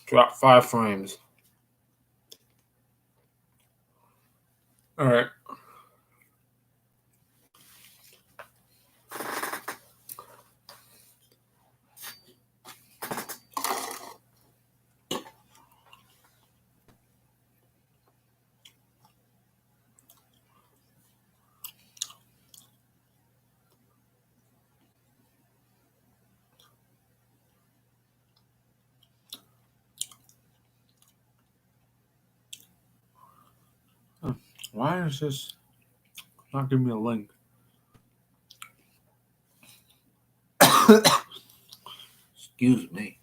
Drop 5 frames. All right. Why is this not giving me a link? Excuse me.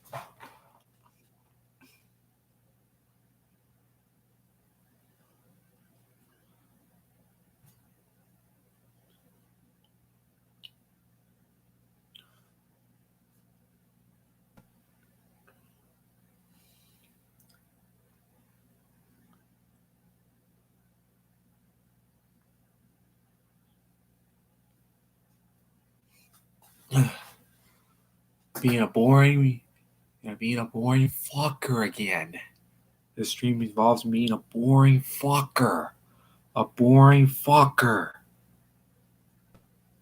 Being a boring fucker again. This stream involves being a boring fucker. A boring fucker.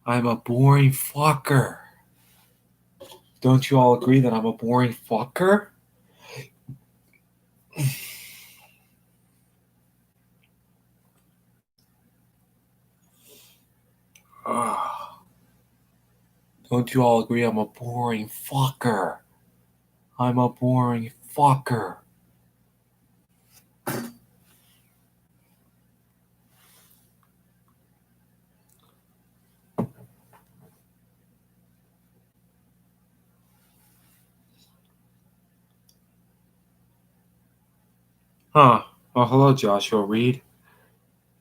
I'm a boring fucker. Don't you all agree that I'm a boring fucker? Don't you all agree I'm a boring fucker? I'm a boring fucker. Huh. Well, hello, Joshua Reed.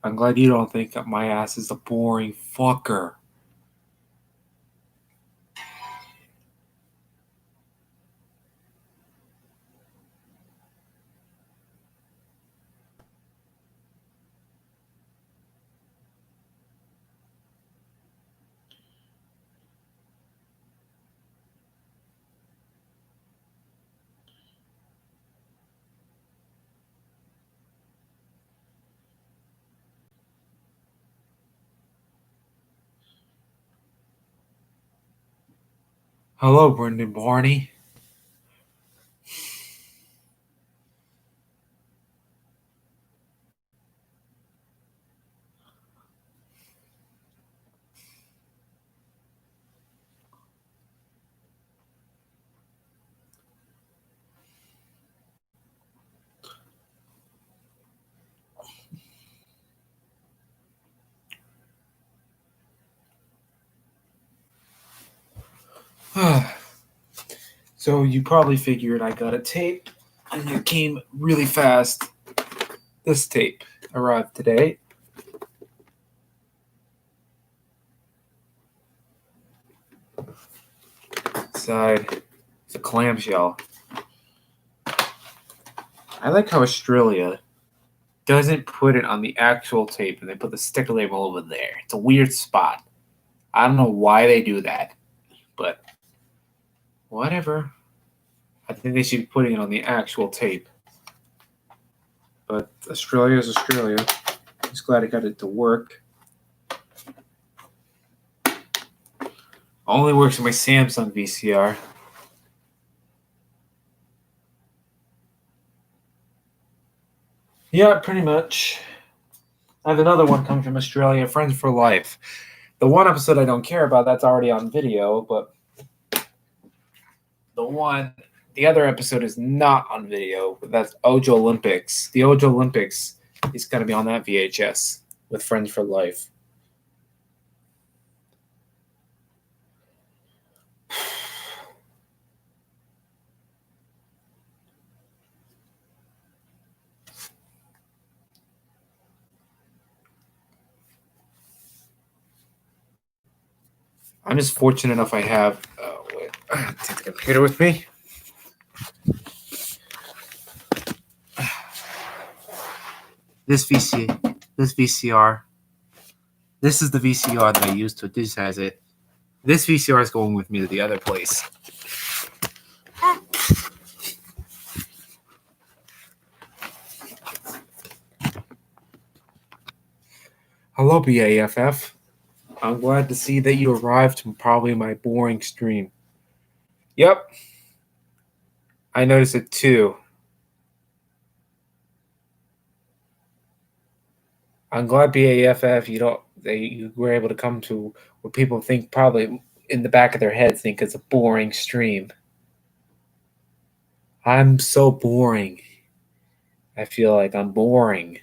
I'm glad you don't think that my ass is a boring fucker. Hello, Brendan Barney. So you probably figured I got a tape, and it came really fast. This tape arrived today. Inside, it's a clamshell. I like how Australia doesn't put it on the actual tape, and they put the sticker label over there. It's a weird spot. I don't know why they do that, but whatever. I think they should be putting it on the actual tape. But Australia is Australia. Just glad I got it to work. Only works on my Samsung VCR. Yeah, pretty much. I have another one coming from Australia, Friends for Life. The one episode I don't care about, that's already on video, but the other episode is not on video. That's Ojo Olympics. The Ojo Olympics is going to be on that VHS with Friends for Life. I'm just fortunate enough I have take the computer with me. This VCR. This is the VCR that I used to digitize it. This VCR is going with me to the other place. Hello, BAFF. I'm glad to see that you arrived from probably my boring stream. Yep, I noticed it too. I'm glad BAFF you were able to come to what people think probably in the back of their heads think it's a boring stream. I'm so boring. I feel like I'm boring.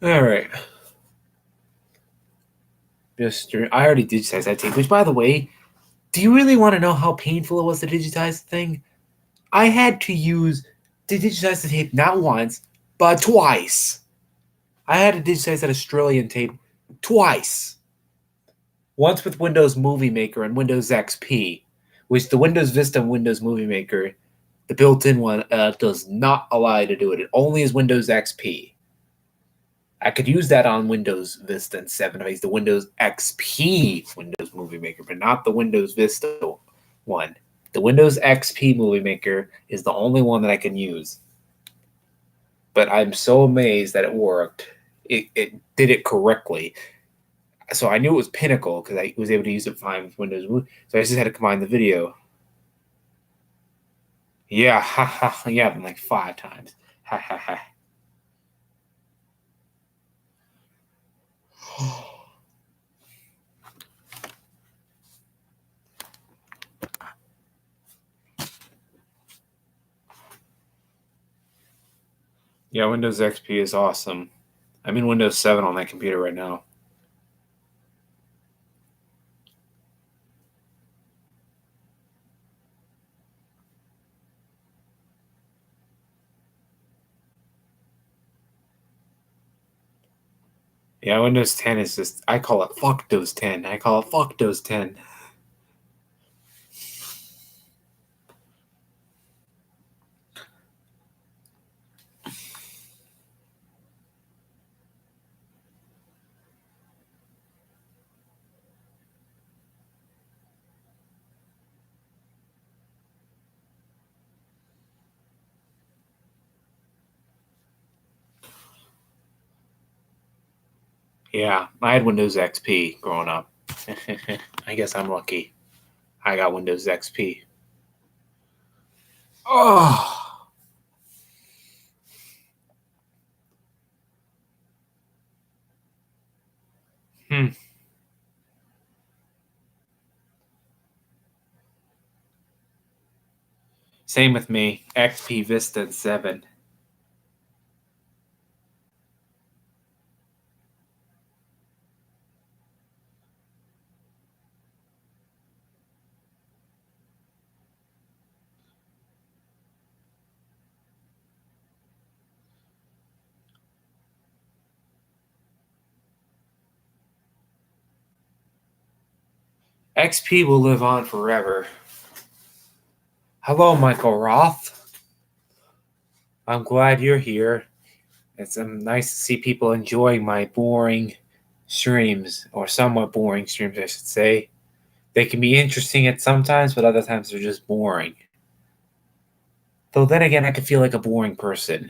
All right. I already digitized that tape, which, by the way, do you really want to know how painful it was to digitize the thing? I had to digitize the tape not once, but twice. I had to digitize that Australian tape twice. Once with Windows Movie Maker and Windows XP, which the Windows Vista and Windows Movie Maker, the built-in one, does not allow you to do it. It only is Windows XP. I could use that on Windows Vista and 7 if I use the Windows XP Windows Movie Maker, but not the Windows Vista one. The Windows XP Movie Maker is the only one that I can use. But I'm so amazed that it worked. It did it correctly. So I knew it was Pinnacle because I was able to use it fine with Windows Movie. So I just had to combine the video. Yeah, ha ha. Yeah, like 5 times. Ha ha ha. Yeah, Windows XP is awesome. I'm in Windows 7 on that computer right now. Yeah, Windows 10 is just, I call it fuck those 10. I call it fuck those 10. Yeah, I had Windows XP growing up. I guess I'm lucky. I got Windows XP. Oh. Hmm. Same with me. XP Vista and 7. XP will live on forever. Hello, Michael Roth. I'm glad you're here. It's nice to see people enjoying my boring streams, or somewhat boring streams, I should say. They can be interesting at sometimes, but other times they're just boring. Though then again, I can feel like a boring person.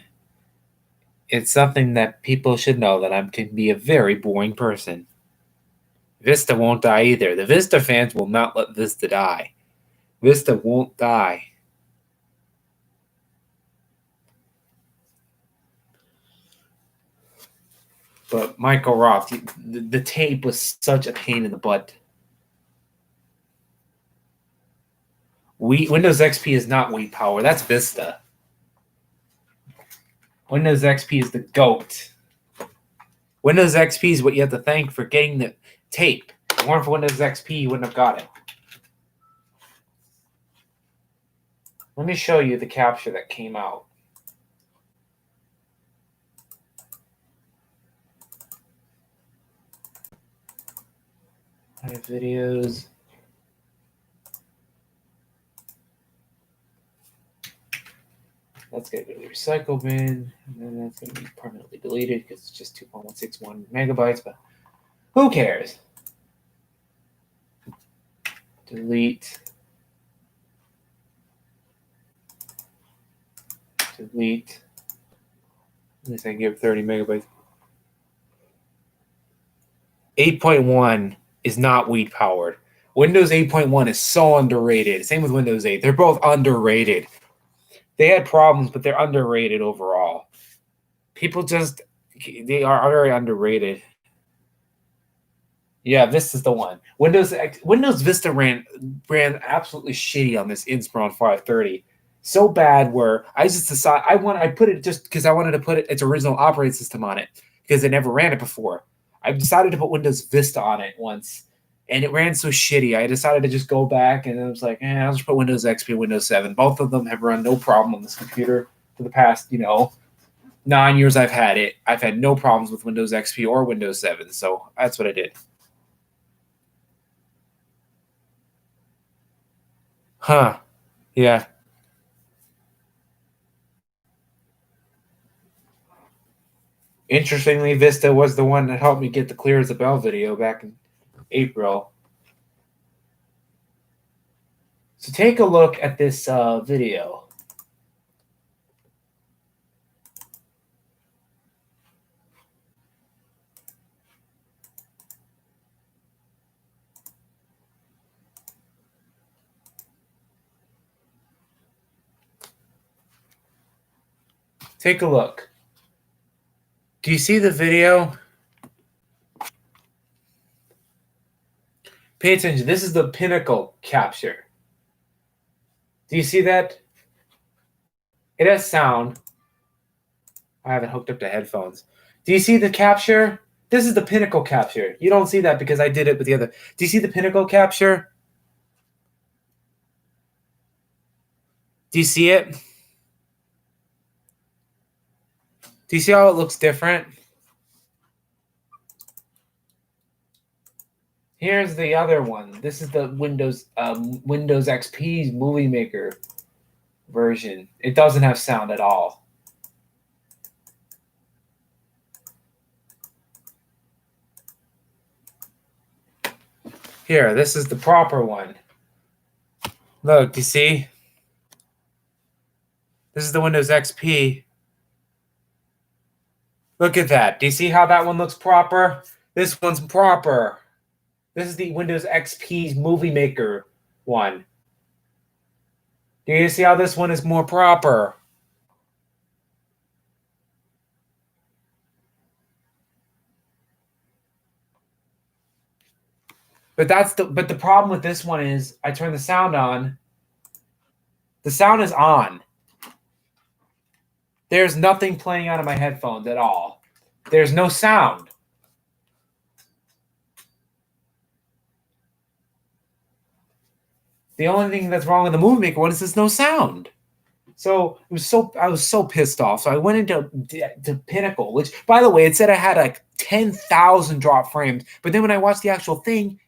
It's something that people should know that I can be a very boring person. Vista won't die either. The Vista fans will not let Vista die. Vista won't die. But Michael Roth, the tape was such a pain in the butt. Windows XP is not Wii Power. That's Vista. Windows XP is the GOAT. Windows XP is what you have to thank for getting the tape. If it weren't for Windows XP, you wouldn't have got it. Let me show you the capture that came out. I have videos. That's going to go to the recycle bin, and then that's going to be permanently deleted because it's just 2.161 megabytes, but who cares? Delete. Delete. At least I can give 30 megabytes. 8.1 is not Wii powered. Windows 8.1 is so underrated. Same with Windows 8. They're both underrated. They had problems, but they're underrated overall. People they are very underrated. Yeah, this is the one. Windows Vista ran absolutely shitty on this Inspiron 530. So bad where I just decided I put it just because I wanted to put its original operating system on it because I never ran it before. I decided to put Windows Vista on it once, and it ran so shitty. I decided to just go back, and I was like, I'll just put Windows XP and Windows 7. Both of them have run no problem on this computer for the past, 9 years I've had it. I've had no problems with Windows XP or Windows 7, so that's what I did. Huh. Yeah. Interestingly, Vista was the one that helped me get the Clear as a Bell video back in April. So take a look at this video. Take a look. Do you see the video? Pay attention. This is the pinnacle capture. Do you see that? It has sound. I haven't hooked up to headphones. Do you see the capture? This is the pinnacle capture. You don't see that because I did it with the other. Do you see the pinnacle capture? Do you see it? Do you see how it looks different? Here's the other one. This is the Windows XP's Movie Maker version. It doesn't have sound at all. Here, this is the proper one. Look, do you see? This is the Windows XP. Look at that. Do you see how that one looks proper? This one's proper. This is the Windows XP's Movie Maker one. Do you see how this one is more proper? But the problem with this one is I turn the sound on. The sound is on. There's nothing playing out of my headphones at all. There's no sound. The only thing that's wrong with the Movie Maker one is there's no sound. So I was so pissed off. So I went into Pinnacle, which, by the way, it said I had like 10,000 drop frames. But then when I watched the actual thing,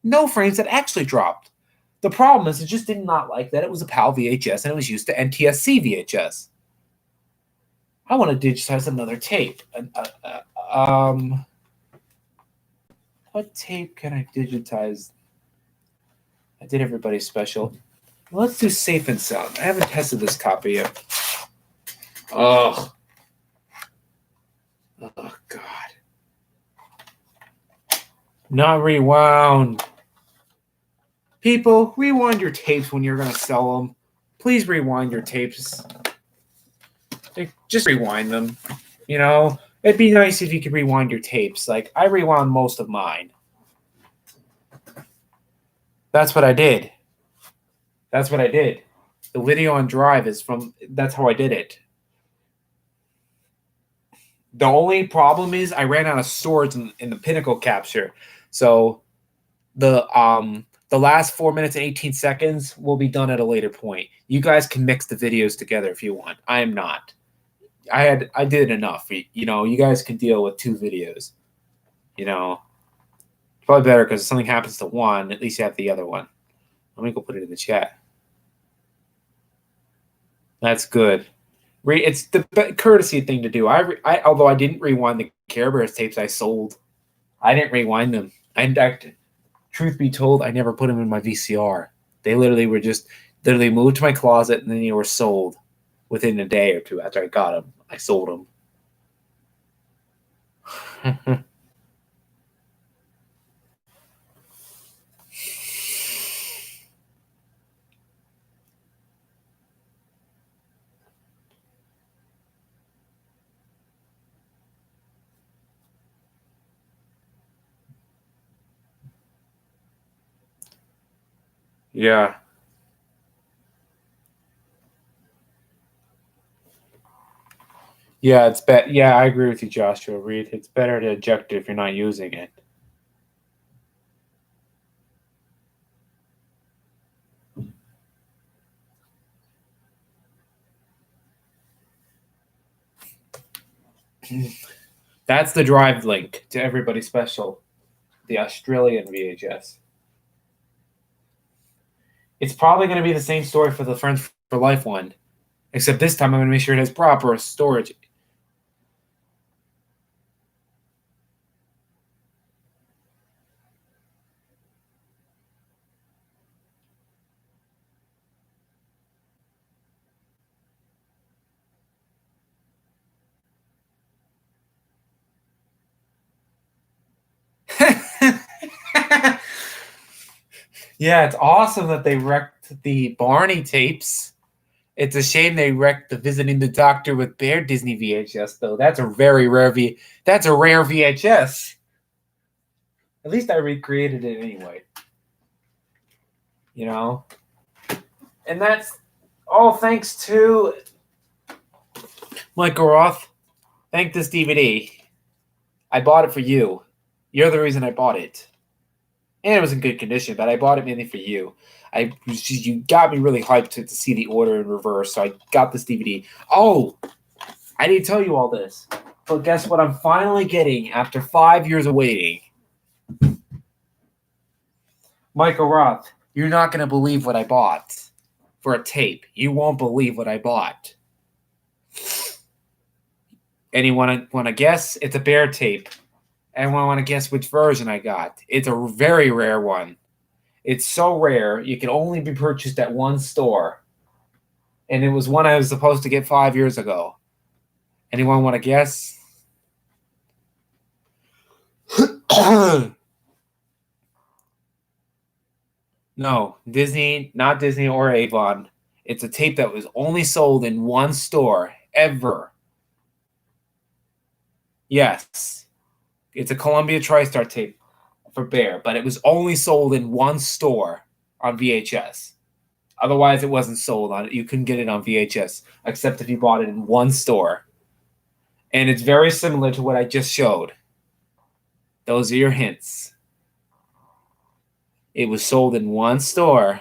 no frames had actually dropped. The problem is it just did not like that it was a PAL VHS and it was used to NTSC VHS. I want to digitize another tape. What tape can I digitize? I did everybody's special. Let's do Safe and Sound. I haven't tested this copy yet. Oh, God. Not rewound. People, rewind your tapes when you're going to sell them. Please rewind your tapes. Just rewind them. It'd be nice if you could rewind your tapes. Like, I rewound most of mine. That's what I did. That's what I did. The video on Drive is from, that's how I did it. The only problem is I ran out of storage in the Pinnacle capture. So the last 4 minutes and 18 seconds will be done at a later point. You guys can mix the videos together if you want. I am not. I did enough. You know, you guys can deal with 2 videos. You know, probably better because if something happens to one, at least you have the other one. Let me go put it in the chat. That's good. It's the courtesy thing to do. Although I didn't rewind the Care Bears tapes I sold. I didn't rewind them. Truth be told, I never put them in my VCR. They literally were just moved to my closet and then they were sold within a day or two after I got them. I sold them. Yeah. Yeah, it's better. Yeah, I agree with you, Joshua Reed. It's better to eject it if you're not using it. That's the Drive link to Everybody Special, the Australian VHS. It's probably going to be the same story for the Friends for Life one, except this time I'm going to make sure it has proper storage. Yeah, it's awesome that they wrecked the Barney tapes. It's a shame they wrecked the Visiting the Doctor with Bear Disney VHS, though. That's a very rare That's a rare VHS. At least I recreated it anyway. You know? And that's all thanks to Michael Roth. Thank this DVD. I bought it for you. You're the reason I bought it. And it was in good condition, but I bought it mainly for you. You got me really hyped to see the order in reverse, so I got this DVD. Oh, I didn't tell you all this, but guess what? I'm finally getting after 5 years of waiting. Michael Roth, you're not gonna believe what I bought for a tape. You won't believe what I bought. Anyone want to guess? It's a Bear tape. Anyone want to guess which version I got? It's a very rare one. It's so rare, you can only be purchased at one store. And it was one I was supposed to get 5 years ago. Anyone want to guess? No, Disney, not Disney or Avon. It's a tape that was only sold in one store ever. Yes. It's a Columbia TriStar tape for Bear, but it was only sold in one store on VHS. Otherwise, it wasn't sold on it. You couldn't get it on VHS, except if you bought it in one store. And it's very similar to what I just showed. Those are your hints. It was sold in one store.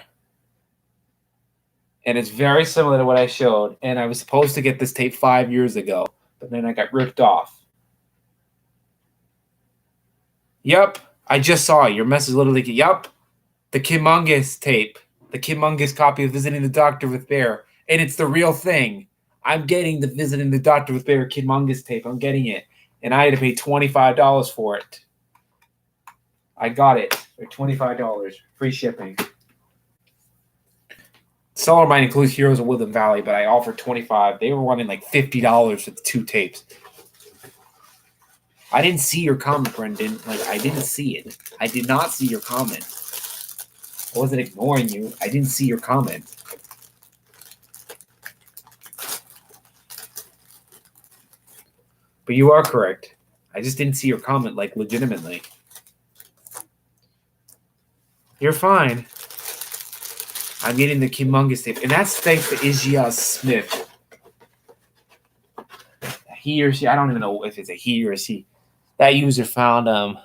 And it's very similar to what I showed. And I was supposed to get this tape 5 years ago, but then I got ripped off. Yep, I just saw it. Your message literally, yep, the Kimungus tape, the Kimungus copy of Visiting the Doctor with Bear, and it's the real thing. I'm getting the Visiting the Doctor with Bear Kimungus tape. I'm getting it, and I had to pay $25 for it. I got it for $25, free shipping. Seller might include Heroes of Woodland Valley, but I offered $25. They were wanting like $50 for the 2 tapes. I didn't see your comment, Brendan. Like, I didn't see it. I did not see your comment. I wasn't ignoring you. I didn't see your comment. But you are correct. I just didn't see your comment, like, legitimately. You're fine. I'm getting the humongous tape. And that's thanks to Ijia Smith. He or she, I don't even know if it's a he or a she. That user found that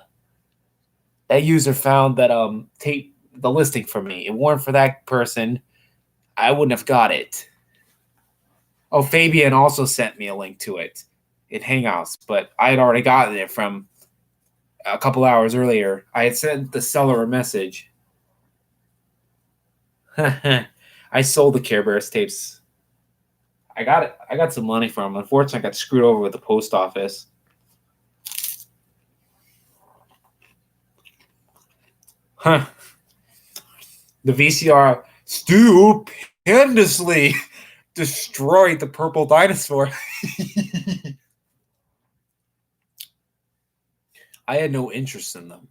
tape, the listing for me. It weren't for that person, I wouldn't have got it. Oh, Fabian also sent me a link to it in Hangouts, but I had already gotten it from a couple hours earlier. I had sent the seller a message. I sold the Care Bears tapes. I got it. I got some money from them. Unfortunately, I got screwed over with the post office. Huh. The VCR stupendously destroyed the purple dinosaur. I had no interest in them.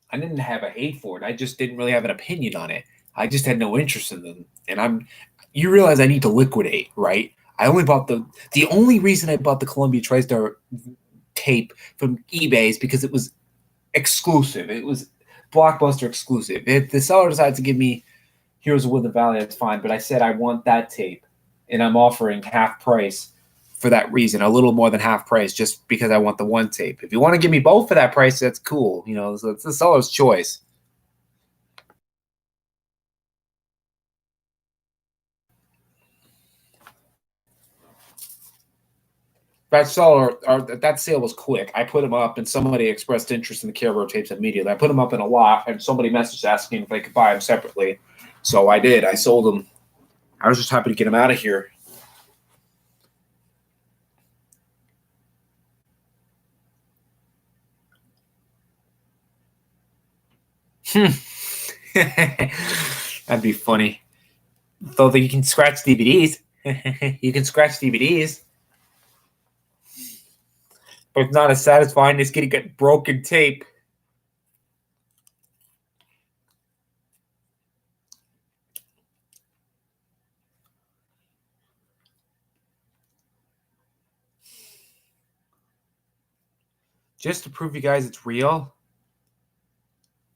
I didn't have a hate for it. I just didn't really have an opinion on it. I just had no interest in them. And you realize I need to liquidate, right? I only bought the only reason I bought the Columbia TriStar tape from eBay is because it was exclusive. It was Blockbuster exclusive. If the seller decides to give me Heroes of Woodland Valley, that's fine. But I said I want that tape, and I'm offering half price for that reason, a little more than half price, just because I want the one tape. If you want to give me both for that price, that's cool. You know, so it's the seller's choice. That sale was quick. I put them up, and somebody expressed interest in the Care Bear tapes immediately. I put them up in a lot, and somebody messaged asking if they could buy them separately. So I did. I sold them. I was just happy to get them out of here. That'd be funny. Though you can scratch DVDs. You can scratch DVDs. But it's not as satisfying as getting a broken tape. Just to prove you guys it's real.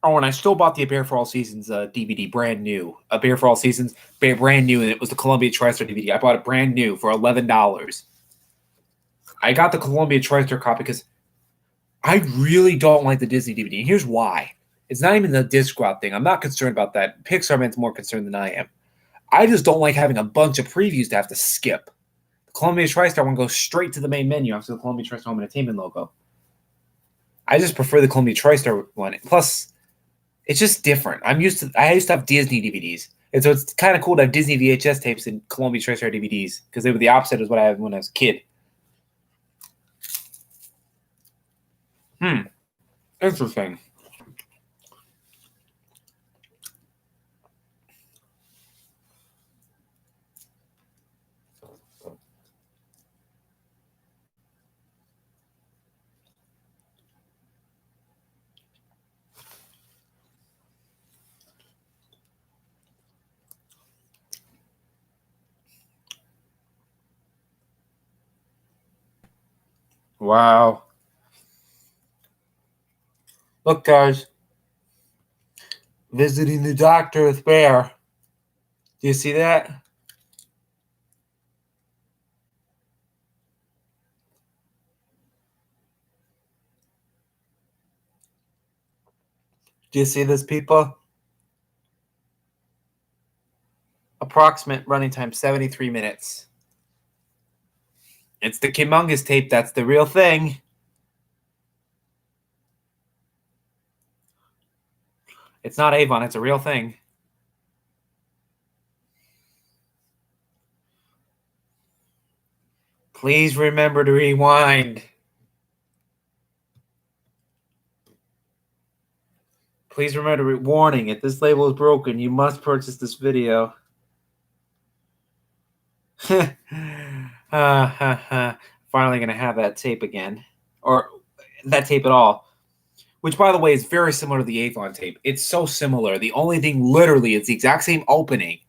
Oh, and I still bought the A Bear for All Seasons DVD, brand new. A Bear for All Seasons, brand new, and it was the Columbia TriStar DVD. I bought it brand new for $11. I got the Columbia TriStar copy because I really don't like the Disney DVD. And here's why. It's not even the disc route thing. I'm not concerned about that. Pixarman's more concerned than I am. I just don't like having a bunch of previews to have to skip. The Columbia TriStar one goes straight to the main menu after the Columbia TriStar Home Entertainment logo. I just prefer the Columbia TriStar one. Plus, it's just different. I used to have Disney DVDs. And so it's kind of cool to have Disney VHS tapes and Columbia TriStar DVDs because they were the opposite of what I had when I was a kid. Interesting. Wow. Look, guys. Visiting the doctor with Bear. Do you see that? Do you see this, people? Approximate running time, 73 minutes. It's the humongous tape. That's the real thing. It's not Avon. It's a real thing. Please remember to rewind. Please remember warning. If this label is broken, you must purchase this video. Finally going to have that tape again. Or that tape at all. Which, by the way, is very similar to the Avon tape. It's so similar. The only thing, literally, it's the exact same opening.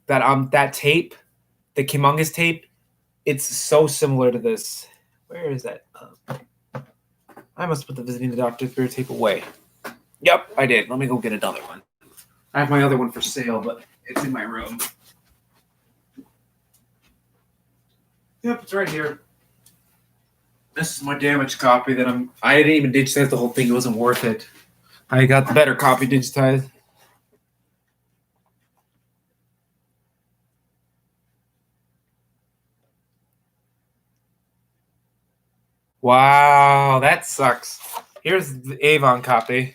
That tape, the humongous tape, It's so similar to this. Where is that? I must put the Visiting the Doctor Spirit tape away. Yep, I did. Let me go get another one. I have my other one for sale, but it's in my room. Yep, it's right here. This is my damaged copy that I didn't even digitize the whole thing. It wasn't worth it. I got the better copy digitized. Wow, that sucks. Here's the Avon copy.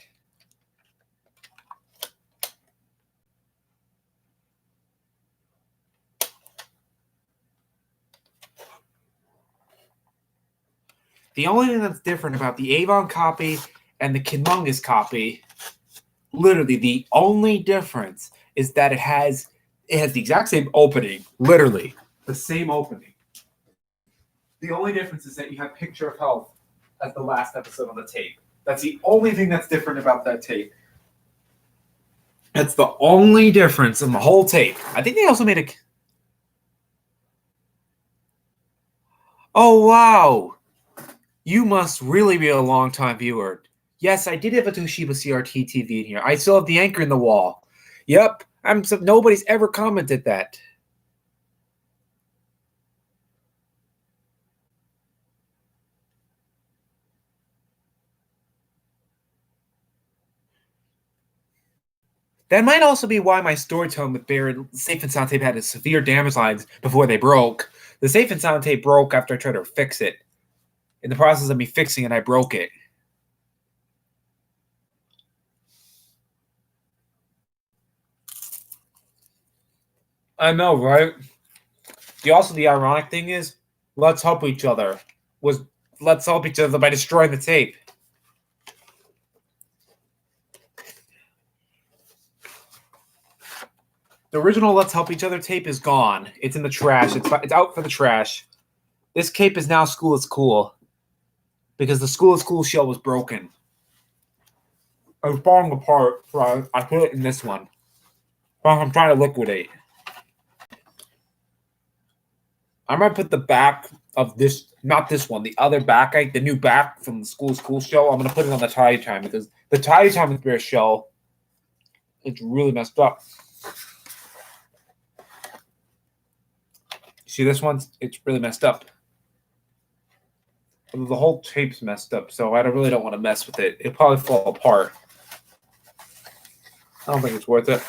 The only thing that's different about the Avon copy and the Kinmungus copy, literally the only difference is that it has the exact same opening, literally the same opening. The only difference is that you have Picture of Health as the last episode on the tape. That's the only thing that's different about that tape. That's the only difference in the whole tape. I think they also made a. Oh, wow. You must really be a long-time viewer. Yes, I did have a Toshiba CRT TV in here. I still have the anchor in the wall. Yep, nobody's ever commented that. That might also be why my storytelling with Bear and Safe and Sound tape had severe damage lines before they broke. The Safe and Sound tape broke after I tried to fix it. In the process of me fixing it, I broke it. I know, right? The ironic thing is, let's help each other. Let's help each other by destroying the tape. The original Let's Help Each Other tape is gone. It's in the trash. It's out for the trash. This tape is now School is Cool. Because the School is Cool shell was broken. It was falling apart, so I put it in this one. I'm trying to liquidate. I might put the back of this, not this one, the other back, the new back from the School is Cool shell. I'm going to put it on the Tidy Time because the Tidy Time with Bear shell, it's really messed up. See this one? It's really messed up. The whole tape's messed up, so I really don't want to mess with it. It'll probably fall apart. I don't think it's worth it.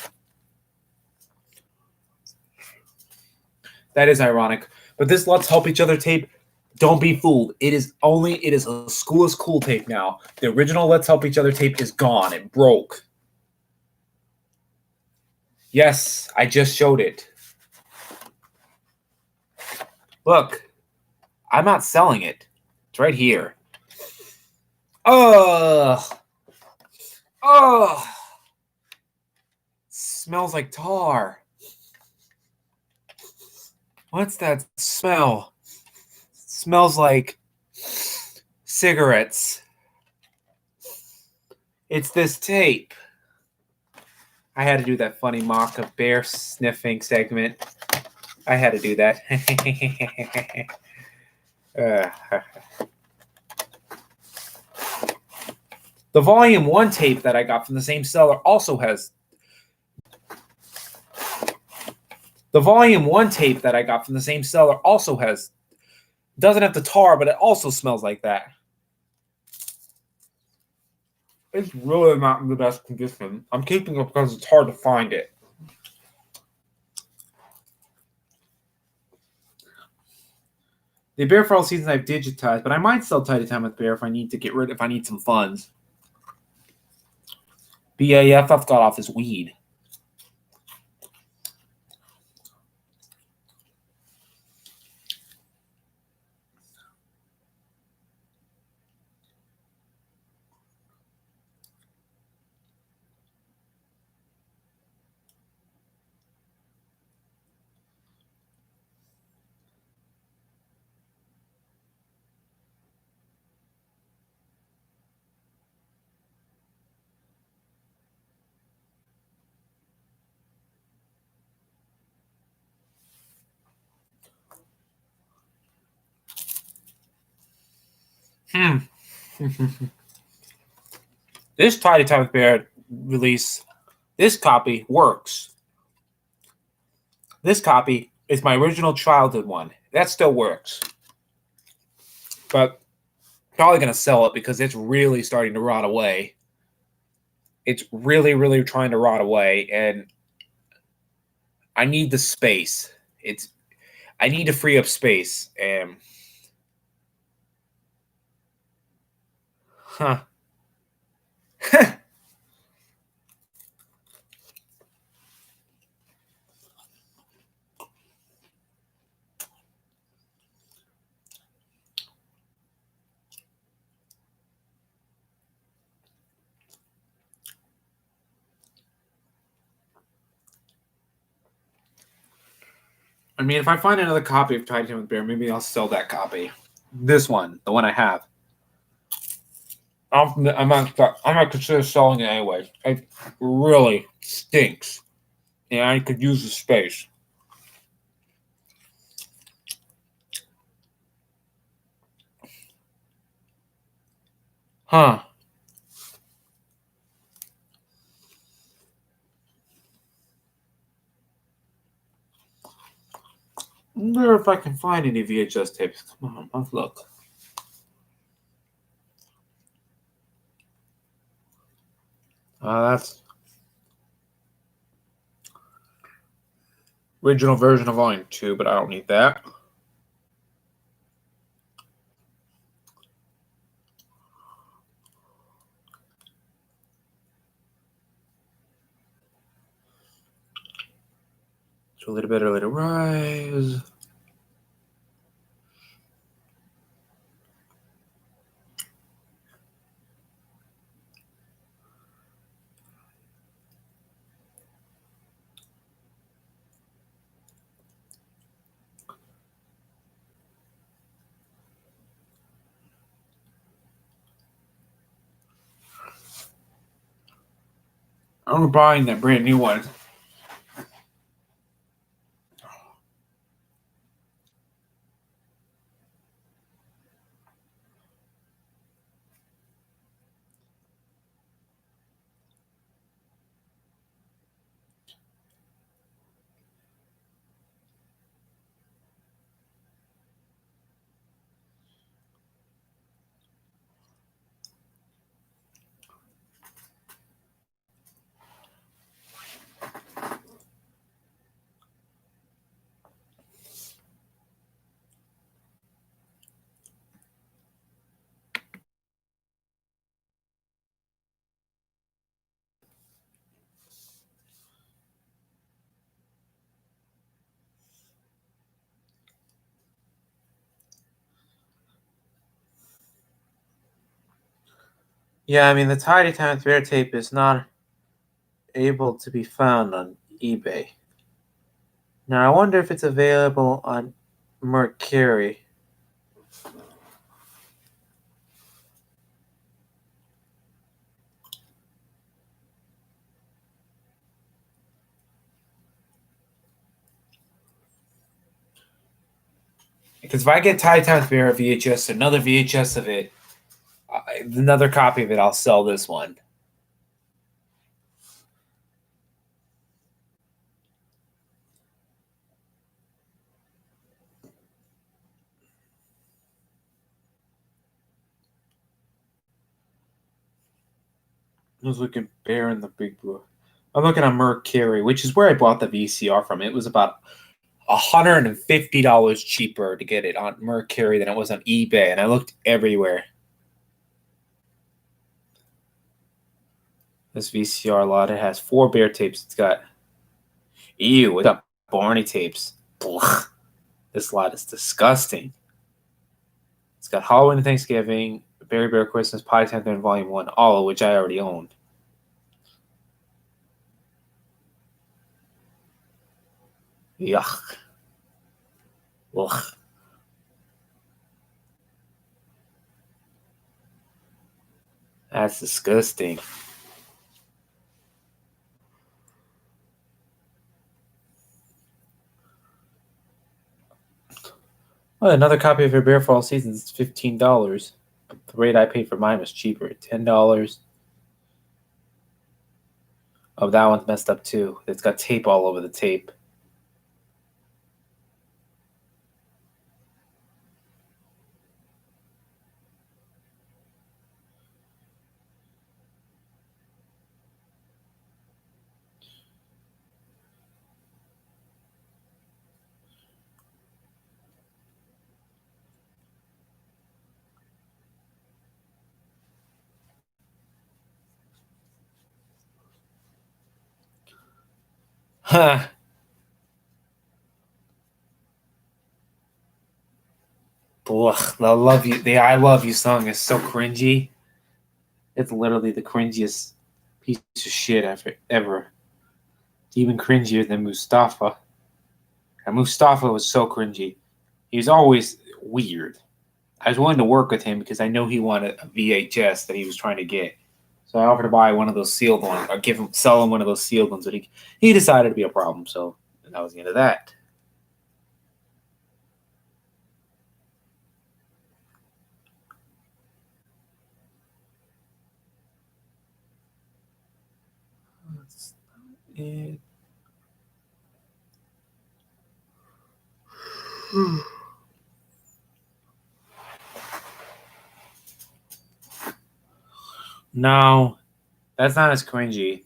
That is ironic. But this Let's Help Each Other tape, don't be fooled. It is a School is Cool tape now. The original Let's Help Each Other tape is gone. It broke. Yes, I just showed it. Look, I'm not selling it. It's right here. Ugh. Ugh. Smells like tar. What's that smell? It smells like cigarettes. It's this tape. I had to do that funny mock of bear sniffing segment. I had to do that. The Volume 1 tape that I got from the same seller also has. The Volume 1 tape that I got from the same seller also has. Doesn't have the tar, but it also smells like that. It's really not in the best condition. I'm keeping it because it's hard to find it. The Bear for all seasons I've digitized, but I might sell Tidy Time with Bear if I need some funds. BAFF got off his weed. This Tiny Time Bear release, this copy works. This copy is my original childhood one. That still works. But probably going to sell it because it's really starting to rot away. It's really, really trying to rot away, and I need the space. I need to free up space. And huh. I mean, if I find another copy of Tiny Tim Bear, maybe I'll sell that copy. This one, the one I have. I'm not consider selling it anyway. It really stinks, and I could use the space. Huh. I wonder if I can find any VHS tapes. Come on, let's look. That's original version of Volume 2, but I don't need that. So a little bit, a little rise. I'm buying that brand new one. Yeah, I mean, the Tiny Time Bear tape is not able to be found on eBay. Now, I wonder if it's available on Mercury. Because if I get Tiny Time Bear VHS, another VHS of it, another copy of it, I'll sell this one. I was looking Bear in the Big Blue. I'm looking on Mercury, which is where I bought the VCR from. It was about $150 cheaper to get it on Mercury than it was on eBay, and I looked everywhere. This VCR lot, it has 4 bear tapes. It's got Barney tapes. Blah. This lot is disgusting. It's got Halloween and Thanksgiving, Berry Bear Christmas, Pie Time and Volume 1, all of which I already own. Yuck. Ugh. That's disgusting. Well, another copy of your Bear Fall Seasons is $15. The rate I paid for mine was cheaper, $10. Oh, that one's messed up too. It's got tape all over the tape. Huh. Ugh, the I love you song is so cringy. It's literally the cringiest piece of shit ever. Even cringier than Mustafa. And Mustafa was so cringy. He was always weird. I was willing to work with him because I know he wanted a VHS that he was trying to get. So I offered to buy one of those sealed ones, or sell him one of those sealed ones, but he decided to be a problem. So that was the end of that. That's it. No, that's not as cringy.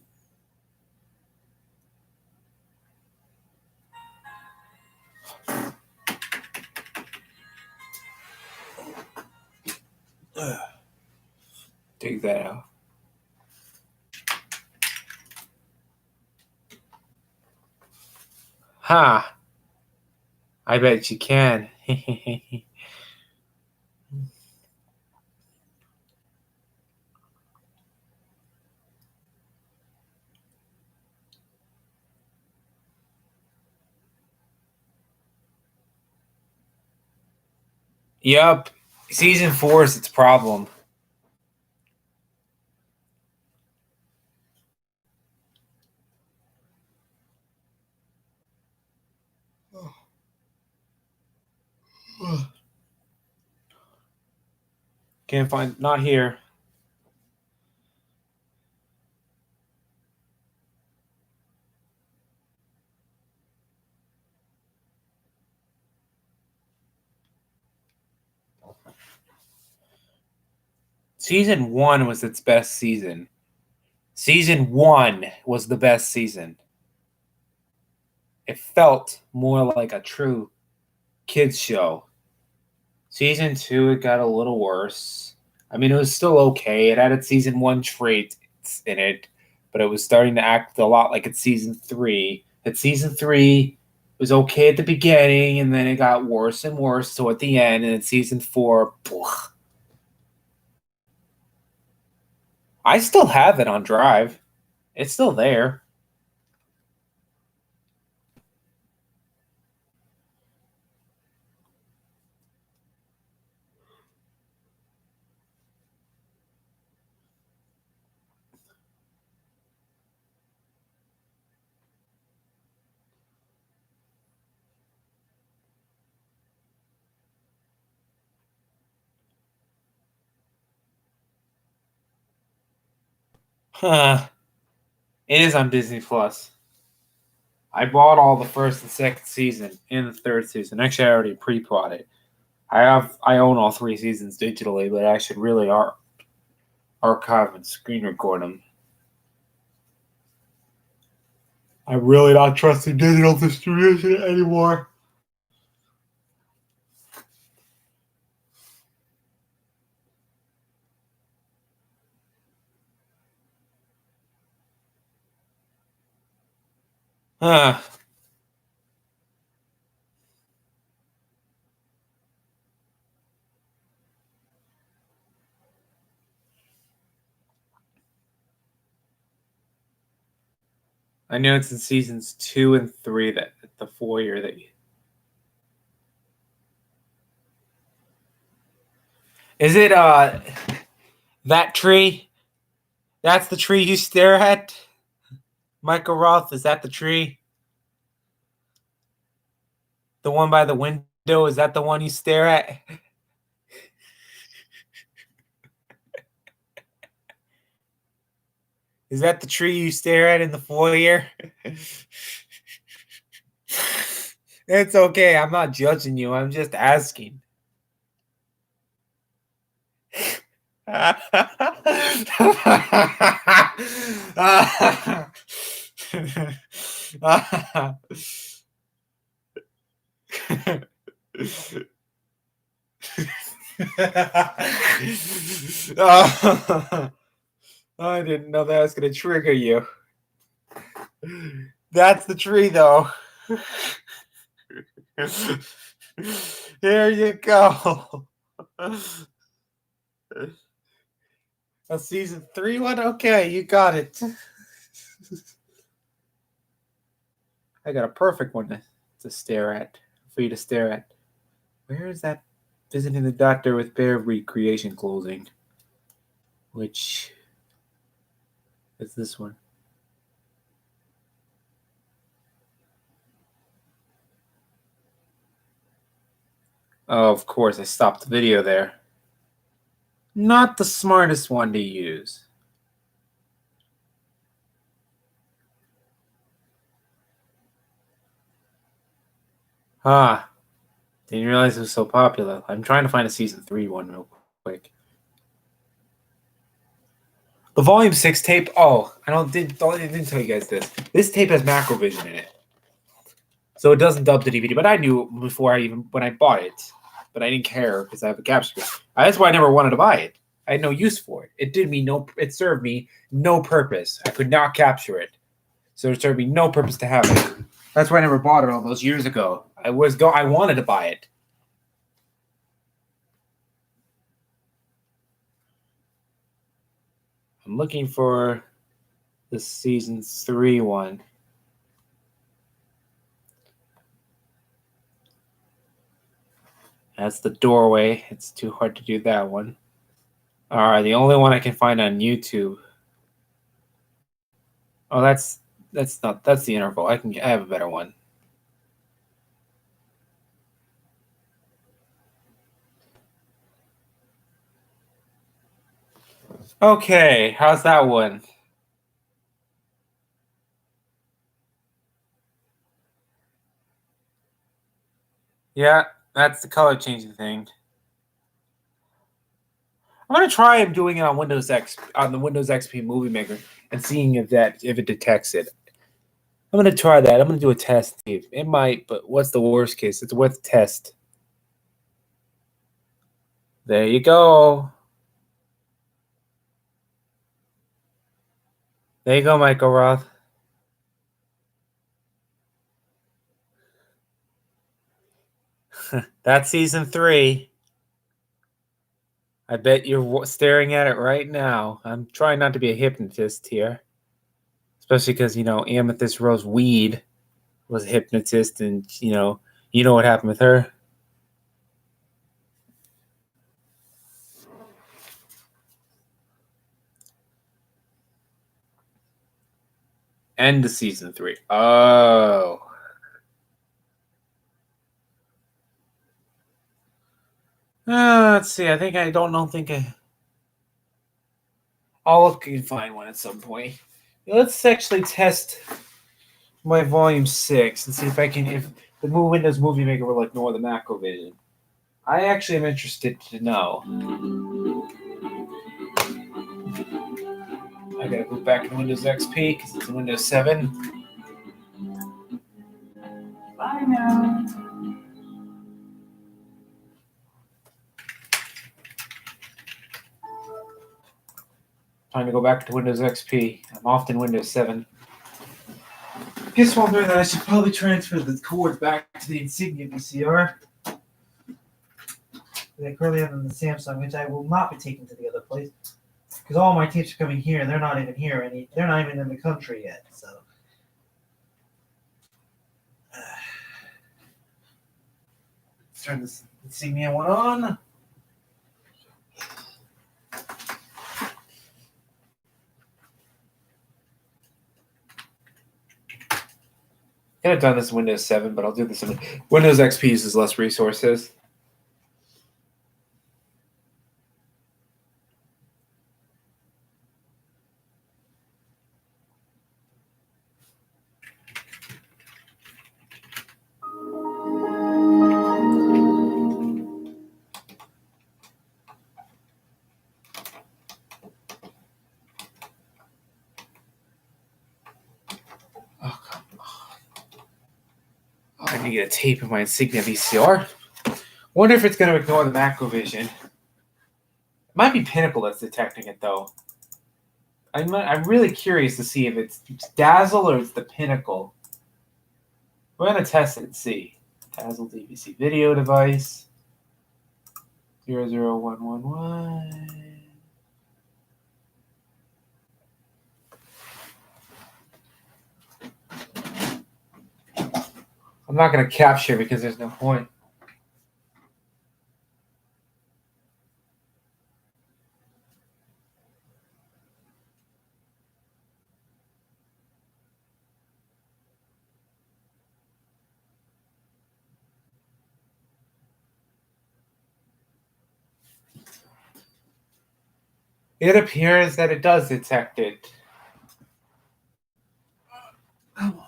Take that out. Ha! I bet you can. Yep. Season 4 is its problem. Can't find, not here. Season 1 was its best season. Season 1 was the best season. It felt more like a true kids show. Season 2, it got a little worse. I mean, it was still okay. It had its season 1 traits in it, but it was starting to act a lot like its season 3. Its season 3 was okay at the beginning, and then it got worse and worse. So at the end, and in season 4, ugh. I still have it on Drive. It's still there. Huh. It is on Disney Plus. I bought all the first and second season and the third season. Actually, I already pre-bought it. I own all 3 seasons digitally, but I should really archive and screen record them. I'm really not trusting digital distribution anymore. Huh. I know it's in seasons 2 and 3 that the foyer that you... Is it that tree? That's the tree you stare at? Michael Roth, is that the tree? The one by the window, is that the one you stare at? Is that the tree you stare at in the foyer? It's okay. I'm not judging you. I'm just asking. I didn't know that was going to trigger you. That's the tree, though. Here you go. A season 3 one? Okay, you got it. I got a perfect one to stare at, for you to stare at. Where is that visiting the doctor with bear recreation closing? Which is this one? Oh, of course, I stopped the video there. Not the smartest one to use. Ah, didn't realize it was so popular. I'm trying to find a season 3 one real quick. The volume 6 tape. Oh, I didn't tell you guys this. This tape has macrovision in it, so it doesn't dub the DVD. But I knew before when I bought it, but I didn't care because I have a capture. That's why I never wanted to buy it. I had no use for it. It served me no purpose. I could not capture it, so it served me no purpose to have it. That's why I never bought it all those years ago. I wanted to buy it. I'm looking for the season 3 one. That's the doorway. It's too hard to do that one. All right, the only one I can find on YouTube. Oh, that's the interval. I have a better one. Okay, how's that one? Yeah, that's the color changing thing. I'm gonna try doing it on Windows X on the Windows XP Movie Maker and seeing if it detects it. I'm gonna try that. I'm gonna do a test. It might, but what's the worst case? It's worth a test. There you go. There you go, Michael Roth. That's season 3. I bet you're staring at it right now. I'm trying not to be a hypnotist here, especially because Amethyst Rose Weed was a hypnotist, and you know what happened with her. End of season 3. Oh. Let's see. I think I'll look and find one at some point. Let's actually test my volume 6 and see if the Windows Movie Maker will ignore the macrovision. I actually am interested to know. I gotta go back to Windows XP because it's Windows 7. Bye now. Time to go back to Windows XP. I'm off in Windows 7. Guess while I'm doing that, I should probably transfer the cord back to the Insignia VCR. I currently have on the Samsung, which I will not be taking to the other place. Because all my tapes are coming here, and they're not even here. They're not even in the country yet, so. Let's turn this Insignia one on. I could have done this in Windows 7, but I'll do this in Windows XP uses less resources. to get a tape in my Insignia VCR. Wonder if it's going to ignore the macrovision. It might be Pinnacle that's detecting it, though. I'm really curious to see if it's Dazzle or it's the Pinnacle. We're going to test it and see. Dazzle DVC video device. 00111. I'm not going to capture because there's no point. It appears that it does detect it. Come on.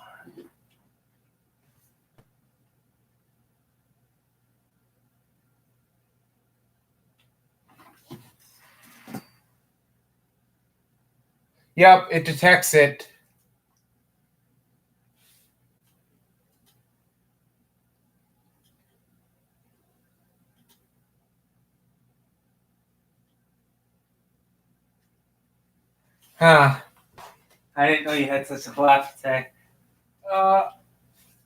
Yep, it detects it. Huh. I didn't know you had such a laugh attack. I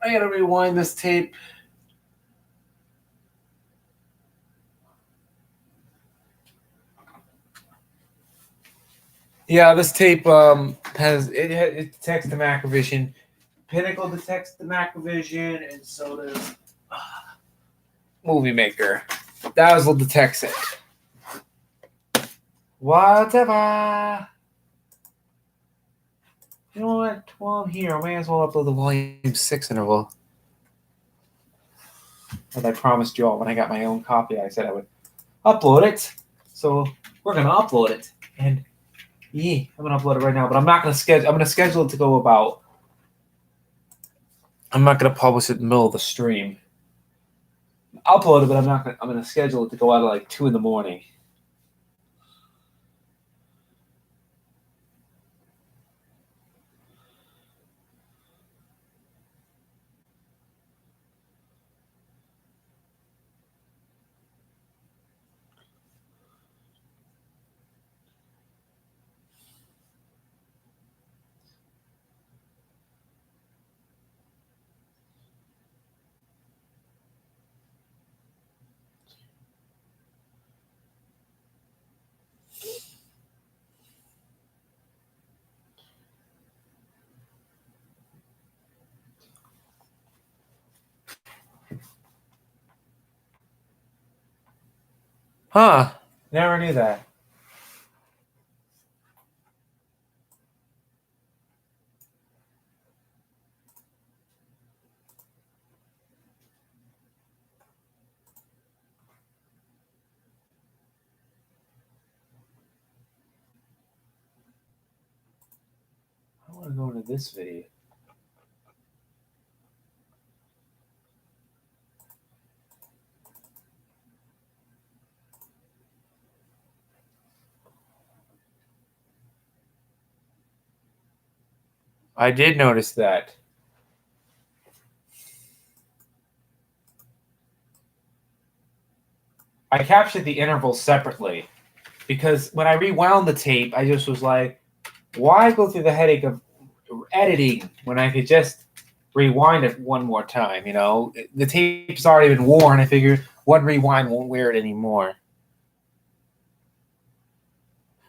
gotta rewind this tape. Yeah, this tape it detects the macrovision. Pinnacle detects the macrovision, and so does Movie Maker. Dazzle detects it. Whatever. You know what? While I'm here, I may as well upload the volume 6 interval. As I promised you all when I got my own copy, I said I would upload it. So we're gonna upload it, and yeah, I'm gonna upload it right now. But I'm not gonna schedule. I'm gonna schedule it to go about. I'm not gonna publish it in the middle of the stream. Upload it, but I'm not gonna. I'm gonna schedule it to go out at like 2 in the morning. Huh? Never knew that. I want to go into this video. I did notice that. I captured the intervals separately because when I rewound the tape, I just was like, why go through the headache of editing when I could just rewind it one more time? You know, the tape's already been worn. I figured one rewind won't wear it anymore.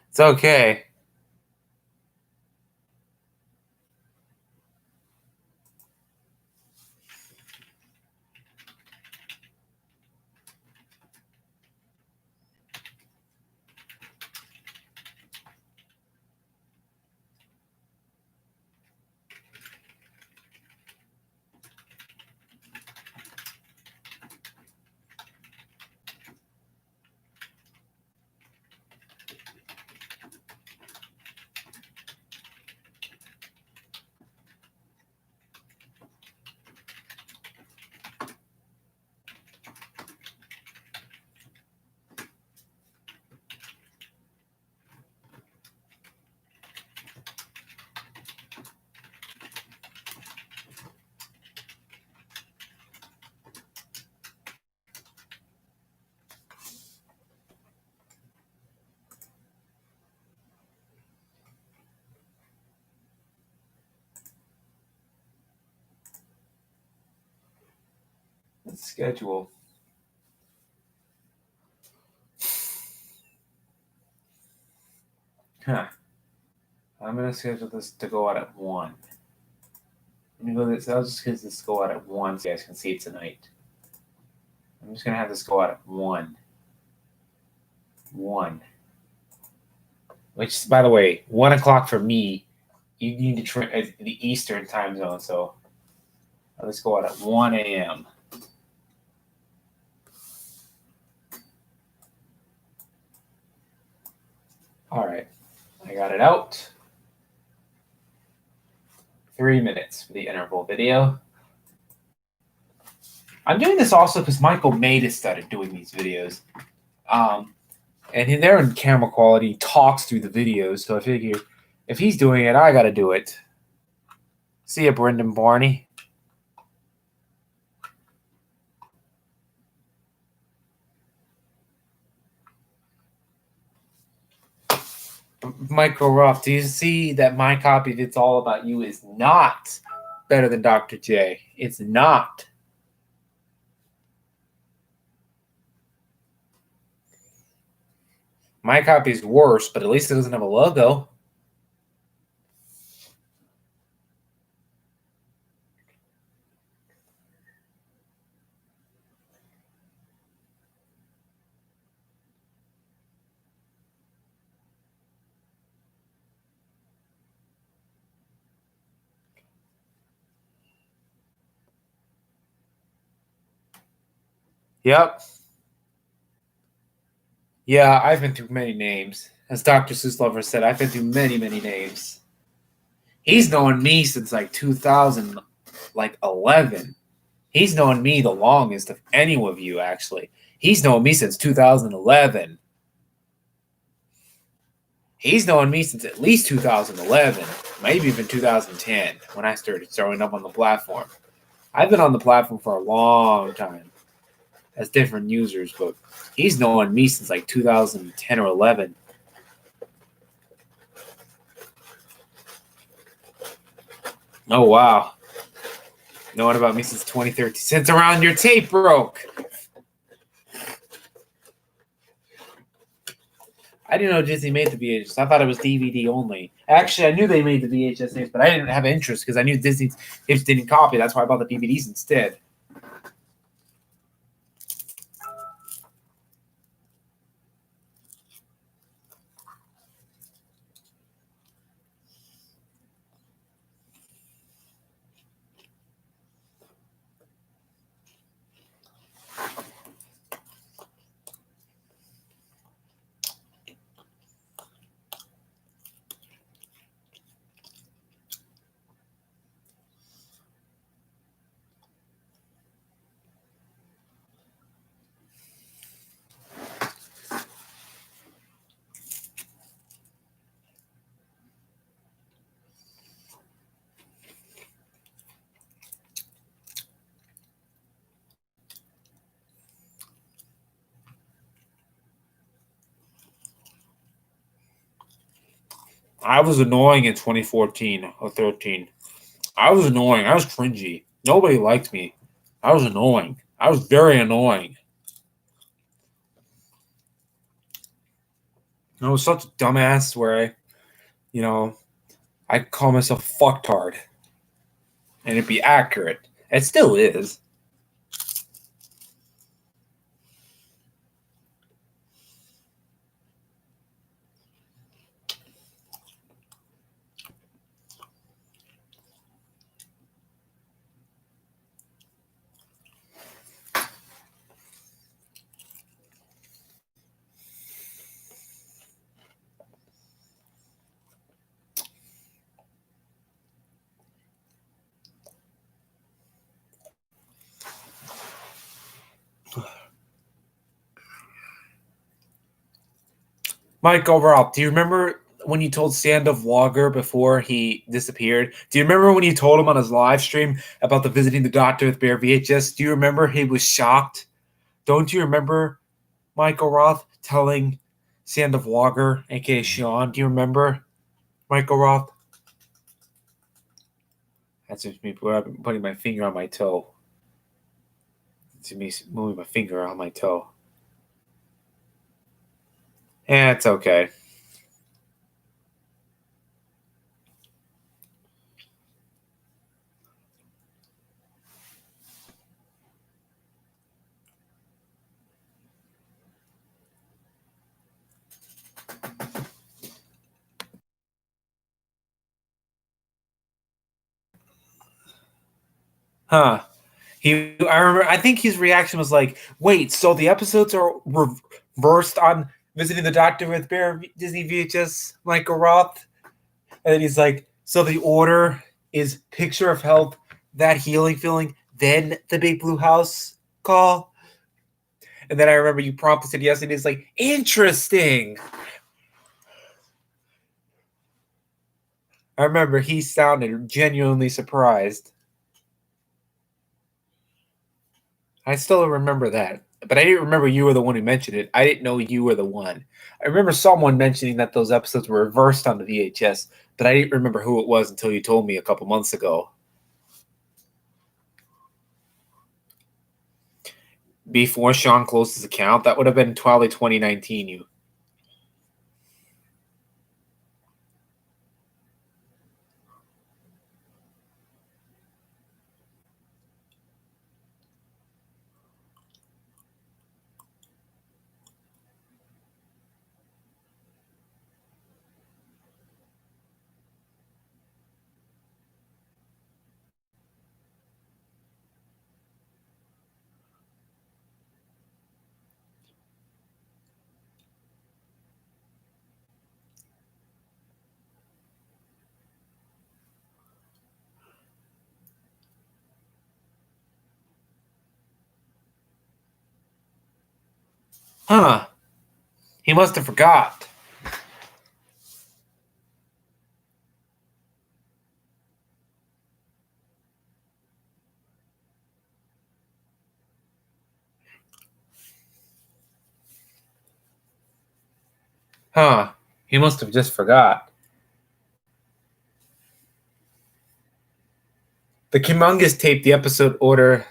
It's okay. Let's schedule. Huh. I'm gonna schedule this to go out at 1. Let me go this. I'll just schedule this to go out at 1 so you guys can see it tonight. I'm just gonna have this go out at 1. 1. Which, by the way, 1 o'clock for me. You need to the Eastern time zone, so let's go out at 1 a.m. All right, I got it out. 3 minutes for the interval video. I'm doing this also because Michael Maida started doing these videos. And they're in camera quality, he talks through the videos, so I figure if he's doing it, I got to do it. See ya, Brendan Barney. Michael Ruff, do you see that my copy of It's All About You is not better than Dr. J? It's not. My copy is worse, but at least it doesn't have a logo. Yep. Yeah, I've been through many names. As Dr. Seuss Lover said, I've been through many, many names. He's known me since like 2011. He's known me the longest of any of you, actually. He's known me since 2011. He's known me since at least 2011, maybe even 2010, when I started showing up on the platform. I've been on the platform for a long time as different users, but he's known me since like 2010 or 11. Oh, wow. Knowing about me since 2013. Since around your tape broke. I didn't know Disney made the VHS. I thought it was DVD only. Actually, I knew they made the VHS tapes, but I didn't have interest because I knew Disney tapes didn't copy. That's why I bought the DVDs instead. I was annoying in 2014 or 13. I was annoying. I was cringy. Nobody liked me. I was annoying. I was very annoying. I was such a dumbass where I call myself fucktard. And it'd be accurate. It still is. Mike, overall, do you remember when you told Standoff Vlogger before he disappeared? Do you remember when you told him on his live stream about the Visiting the Doctor with Bear VHS? Do you remember he was shocked? Don't you remember Michael Roth telling Standoff Vlogger, aka Sean? Do you remember Michael Roth? That's just me putting my finger on my toe. To me moving my finger on my toe. It's okay. Huh. I remember. I think his reaction was like, "Wait, so the episodes are reversed on visiting the doctor with Bear Disney VHS, Michael Roth?" And then he's like, "So the order is picture of health, that healing feeling, then the big blue house call." And then I remember you prompted said yes, and he's like, "Interesting." I remember he sounded genuinely surprised. I still remember that, but I didn't remember you were the one who mentioned it. I didn't know you were the one. I remember someone mentioning that those episodes were reversed on the VHS, but I didn't remember who it was until you told me a couple months ago. Before Sean closed his account, that would have been probably 2019. You, huh? He must have forgot. Huh? He must have just forgot. The Humongous tape, the episode order.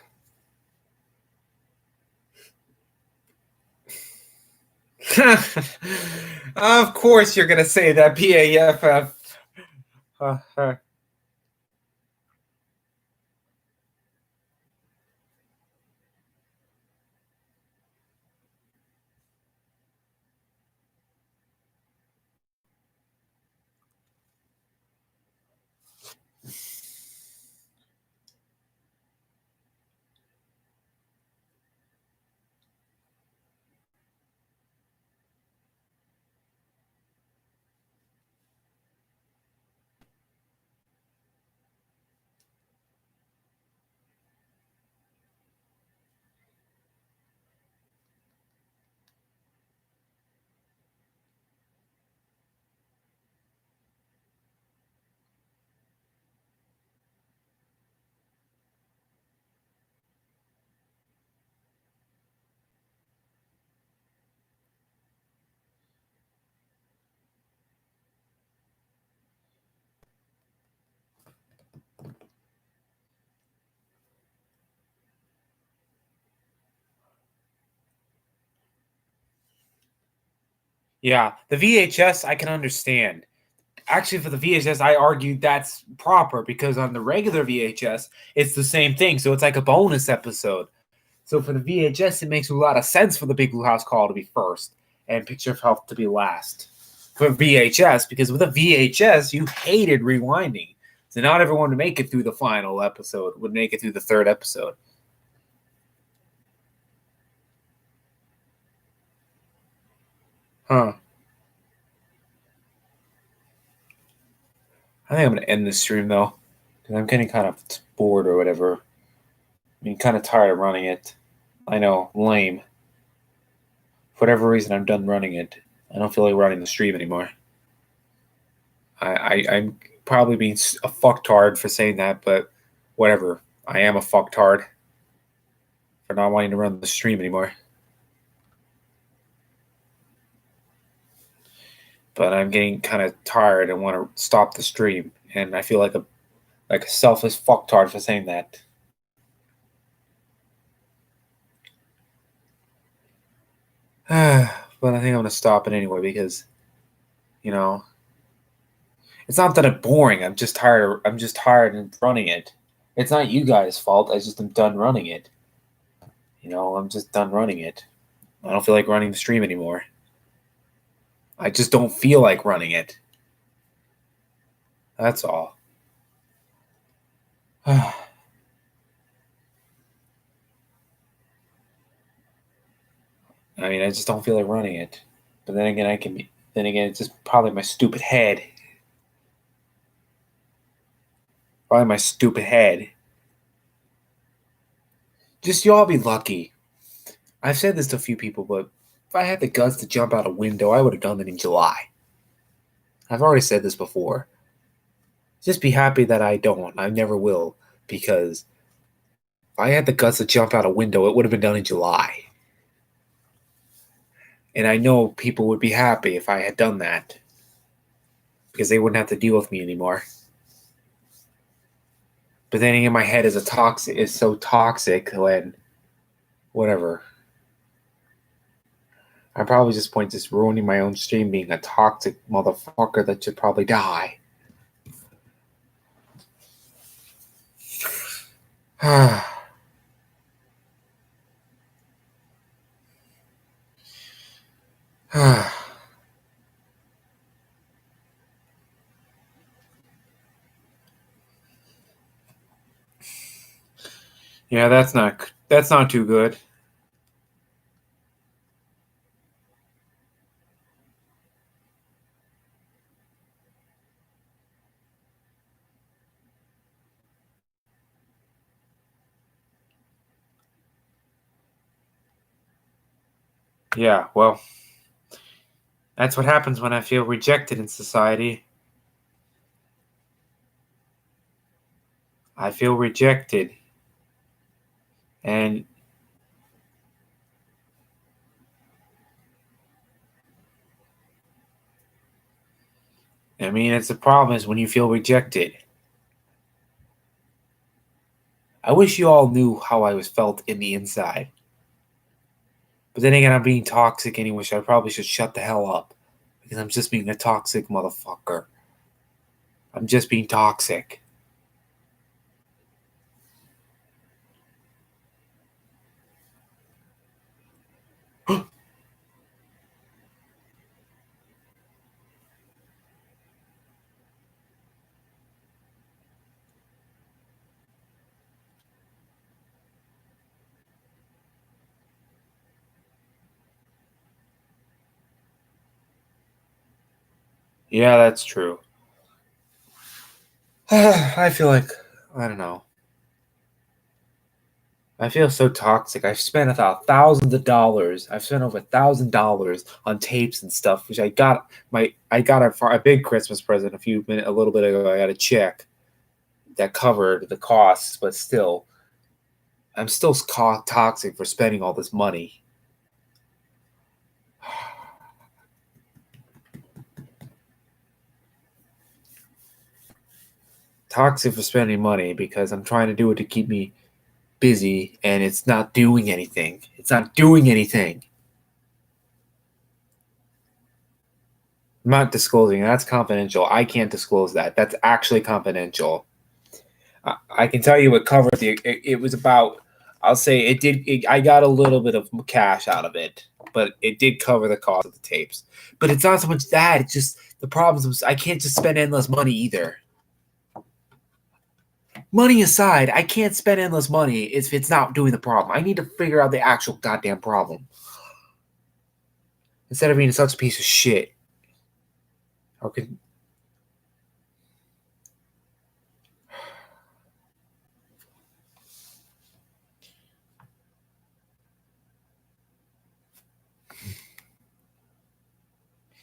Of course, you're gonna say that BAFF. Yeah, the VHS I can understand. Actually, for the VHS, I argued that's proper because on the regular VHS, it's the same thing. So it's like a bonus episode. So for the VHS, it makes a lot of sense for the Big Blue House Call to be first and Picture of Health to be last for VHS, because with a VHS, you hated rewinding. So not everyone would make it through the final episode, would make it through the third episode. Huh. I think I'm going to end this stream, though, because I'm getting kind of bored or whatever. I mean, kind of tired of running it. I know, lame. For whatever reason, I'm done running it. I don't feel like running the stream anymore. I'm probably being a fucktard for saying that, but whatever. I am a fucktard for not wanting to run the stream anymore. But I'm getting kind of tired and want to stop the stream, and I feel like a selfless fucktard for saying that. But I think I'm gonna stop it anyway because you know it's not that I'm boring. I'm just tired. I'm just tired of running it. It's not you guys' fault. I just am done running it. I'm just done running it. I don't feel like running the stream anymore. I just don't feel like running it. That's all. I mean, I just don't feel like running it. But then again, Then again, it's just probably my stupid head. Probably my stupid head. Just y'all be lucky. I've said this to a few people, but if I had the guts to jump out a window, I would have done it in July. I've already said this before. Just be happy that I don't. I never will, because if I had the guts to jump out a window, it would have been done in July. And I know people would be happy if I had done that, because they wouldn't have to deal with me anymore. But then in my head is so toxic when whatever. I'm probably just ruining my own stream, being a toxic motherfucker that should probably die. Yeah, that's not too good. Yeah, well, that's what happens when I feel rejected in society. I feel rejected. And I mean, it's the problem is when you feel rejected. I wish you all knew how I was felt in the inside. But then again, I'm being toxic anyway, so I probably should shut the hell up. Because I'm just being a toxic motherfucker. I'm just being toxic. Yeah, that's true. I feel like, I don't know. I feel so toxic. I've spent thousands of dollars. I've spent over $1,000 on tapes and stuff, which I got a big Christmas present a little bit ago. I got a check that covered the costs, but still, I'm still toxic for spending all this money. Toxic for spending money because I'm trying to do it to keep me busy, and it's not doing anything. It's not doing anything. I'm not disclosing. That's confidential. I can't disclose that. That's actually confidential. I can tell you what covered it was about. I'll say it did. I got a little bit of cash out of it, but it did cover the cost of the tapes. But it's not so much that. It's just the problems was I can't just spend endless money either. Money aside, I can't spend endless money if it's not doing the problem. I need to figure out the actual goddamn problem instead of being such a piece of shit. Okay.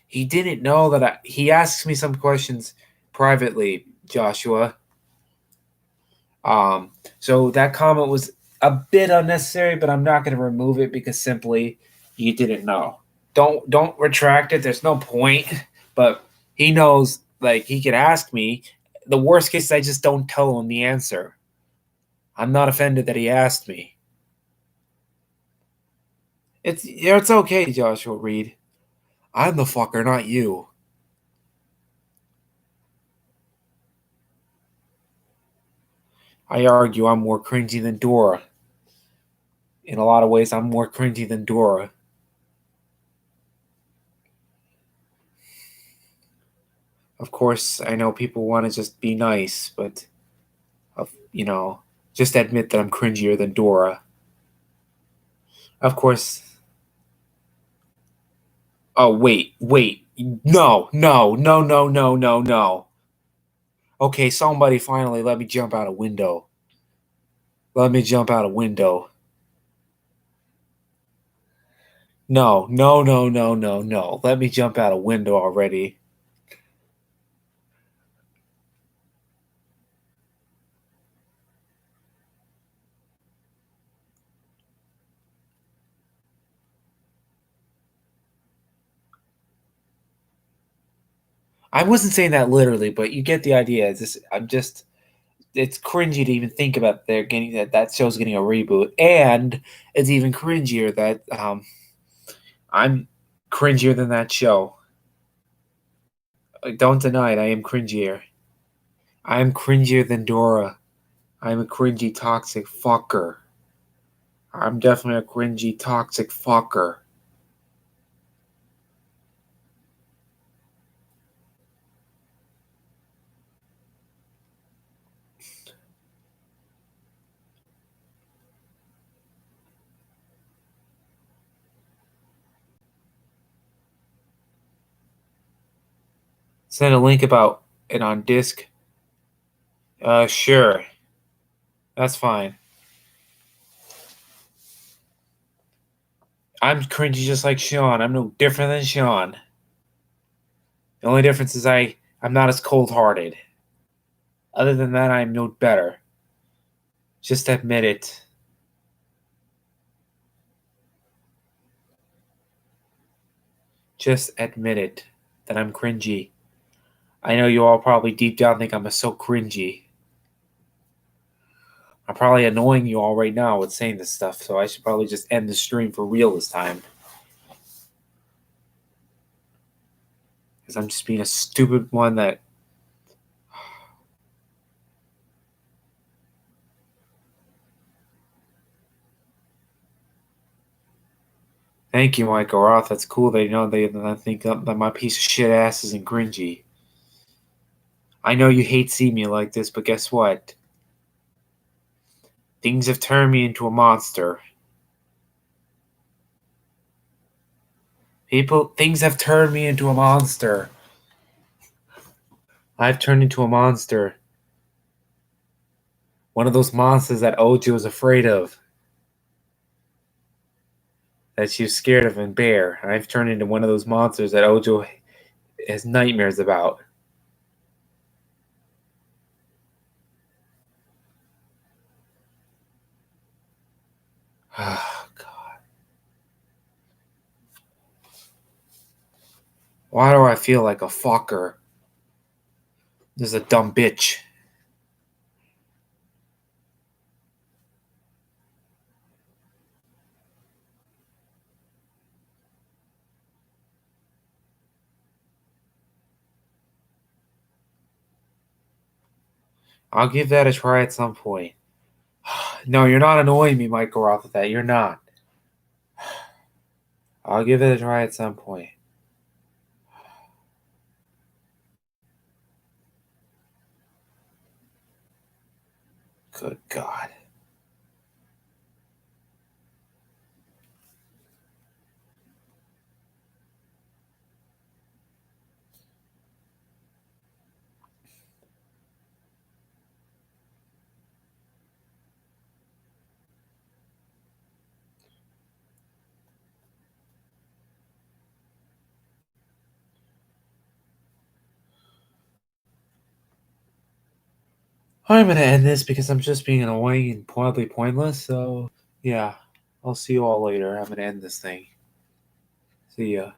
He didn't know that he asks me some questions privately, Joshua. So that comment was a bit unnecessary, but I'm not going to remove it because simply you didn't know. Don't retract it. There's no point. But he knows, like he could ask me. The worst case, I just don't tell him the answer. I'm not offended that he asked me. It's okay, Joshua Reed. I'm the fucker, not you. I argue I'm more cringy than Dora. In a lot of ways, I'm more cringy than Dora. Of course, I know people want to just be nice, but, just admit that I'm cringier than Dora. Of course. Oh, wait. No, no, no, no, no, no, no. Okay, somebody finally let me jump out a window. Let me jump out a window. No, no, no, no, no, no. Let me jump out a window already. I wasn't saying that literally, but you get the idea. It's cringy to even think about they're getting that show's getting a reboot, and it's even cringier that I'm cringier than that show. Don't deny it. I am cringier. I am cringier than Dora. I'm a cringy toxic fucker. I'm definitely a cringy toxic fucker. Send a link about it on disc. Sure. That's fine. I'm cringy just like Sean. I'm no different than Sean. The only difference is I'm not as cold hearted. Other than that, I'm no better. Just admit it. Just admit it that I'm cringy. I know you all probably deep down think I'm so cringy. I'm probably annoying you all right now with saying this stuff, so I should probably just end the stream for real this time. Because I'm just being a stupid one that. Thank you, Michael Roth. That's cool. They know they think that my piece of shit ass isn't cringy. I know you hate seeing me like this, but guess what? Things have turned me into a monster. Things have turned me into a monster. I've turned into a monster. One of those monsters that Ojo was afraid of. That she was scared of in Bear. I've turned into one of those monsters that Ojo has nightmares about. Oh, God. Why do I feel like a fucker? This is a dumb bitch. I'll give that a try at some point. No, you're not annoying me, Michael Roth, with that. You're not. I'll give it a try at some point. Good God. I'm gonna end this because I'm just being annoying and pointedly pointless. So, yeah. I'll see you all later. I'm gonna end this thing. See ya.